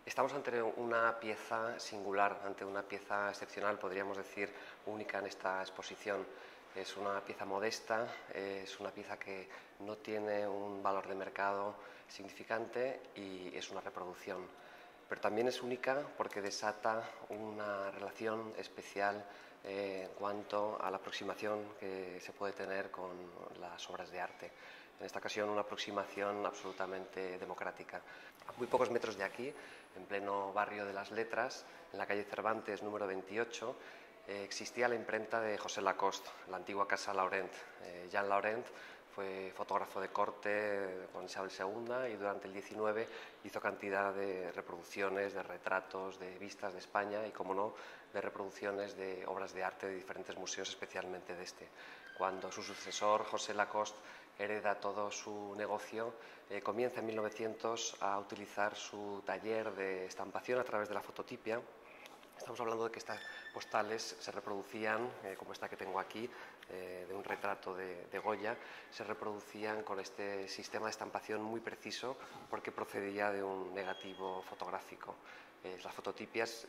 Estamos ante una pieza singular, ante una pieza excepcional, podríamos decir única en esta exposición. Es una pieza modesta, es una pieza que no tiene un valor de mercado significante y es una reproducción. Pero también es única porque desata una relación especial en cuanto a la aproximación que se puede tener con las obras de arte. En esta ocasión una aproximación absolutamente democrática. A muy pocos metros de aquí, en pleno barrio de las Letras, en la calle Cervantes número 28, existía la imprenta de José Lacoste, la antigua casa Laurent. Jean Laurent fue fotógrafo de corte con Isabel II y durante el XIX hizo cantidad de reproducciones, de retratos, de vistas de España y, como no, de reproducciones de obras de arte de diferentes museos, especialmente de este. Cuando su sucesor, José Lacoste, hereda todo su negocio, comienza en 1900 a utilizar su taller de estampación a través de la fototipia. Estamos hablando de que estas postales se reproducían, como esta que tengo aquí, de un retrato de Goya, se reproducían con este sistema de estampación muy preciso porque procedía de un negativo fotográfico. Las fototipias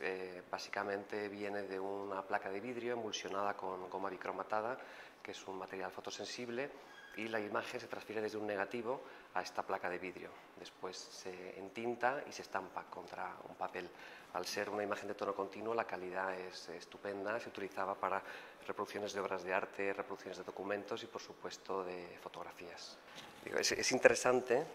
básicamente vienen de una placa de vidrio emulsionada con goma bicromatada, que es un material fotosensible, y la imagen se transfiere desde un negativo a esta placa de vidrio. Después se entinta y se estampa contra un papel. Al ser una imagen de tono continuo, la calidad es estupenda. Se utilizaba para reproducciones de obras de arte, reproducciones de documentos y, por supuesto, de fotografías. Es interesante,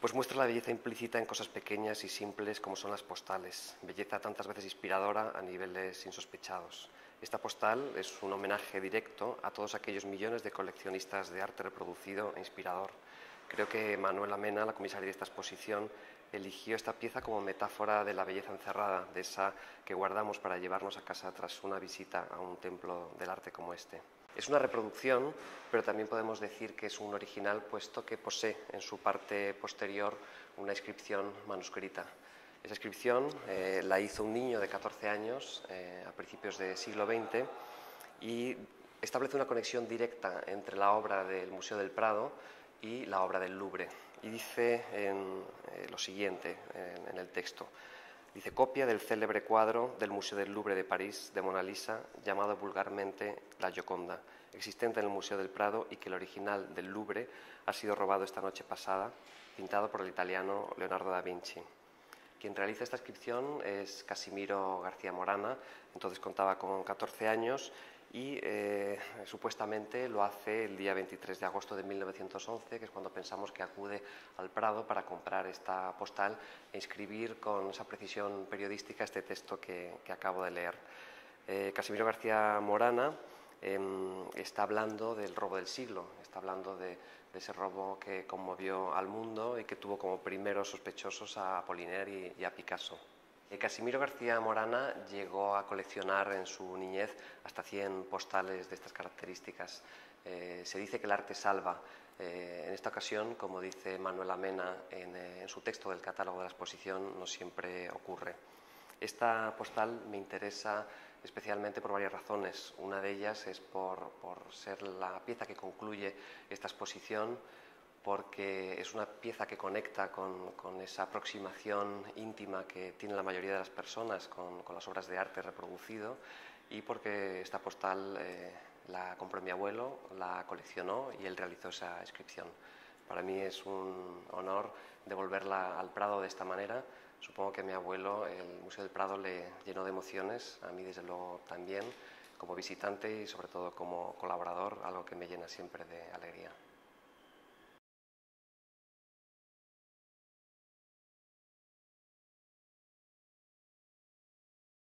pues muestra la belleza implícita en cosas pequeñas y simples como son las postales. Belleza tantas veces inspiradora a niveles insospechados. Esta postal es un homenaje directo a todos aquellos millones de coleccionistas de arte reproducido e inspirador. Creo que Manuela Mena, la comisaria de esta exposición, eligió esta pieza como metáfora de la belleza encerrada, de esa que guardamos para llevarnos a casa tras una visita a un templo del arte como este. Es una reproducción, pero también podemos decir que es un original, puesto que posee en su parte posterior una inscripción manuscrita. Esa inscripción la hizo un niño de 14 años a principios del siglo XX y establece una conexión directa entre la obra del Museo del Prado y la obra del Louvre. Y dice lo siguiente en el texto. Dice: copia del célebre cuadro del Museo del Louvre de París de Mona Lisa, llamado vulgarmente La Gioconda, existente en el Museo del Prado y que el original del Louvre ha sido robado esta noche pasada, pintado por el italiano Leonardo da Vinci. Quien realiza esta inscripción es Casimiro García Morana, entonces contaba con 14 años y supuestamente lo hace el día 23 de agosto de 1911, que es cuando pensamos que acude al Prado para comprar esta postal e inscribir con esa precisión periodística este texto que acabo de leer. Casimiro García Morana está hablando del robo del siglo, está hablando de ese robo que conmovió al mundo y que tuvo como primeros sospechosos a Apollinaire y a Picasso. Casimiro García Morana llegó a coleccionar en su niñez hasta 100 postales de estas características. Se dice que el arte salva. En esta ocasión, como dice Manuela Mena en su texto del catálogo de la exposición, no siempre ocurre. Esta postal me interesa especialmente por varias razones. Una de ellas es por ser la pieza que concluye esta exposición, porque es una pieza que conecta con esa aproximación íntima que tiene la mayoría de las personas con las obras de arte reproducido, y porque esta postal la compró mi abuelo, la coleccionó y él realizó esa inscripción. Para mí es un honor devolverla al Prado de esta manera. Supongo que a mi abuelo el Museo del Prado le llenó de emociones, a mí desde luego también, como visitante y sobre todo como colaborador, algo que me llena siempre de alegría.